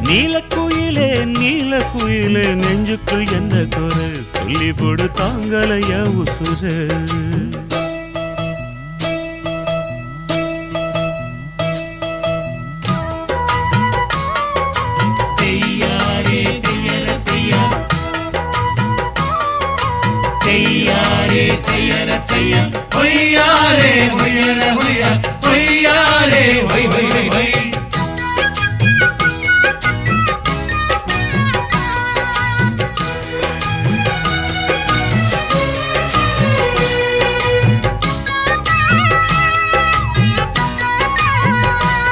நீலக்குயிலே நீலக்குயிலே நெஞ்சுக்குள் என்ன குறை சொல்லி போடு தாங்களையா உசுர தையாரே தையர தையா ஒய்யாரே ஒய்யர ஒய்யா ஒய்யாரே ஒய் ஒய்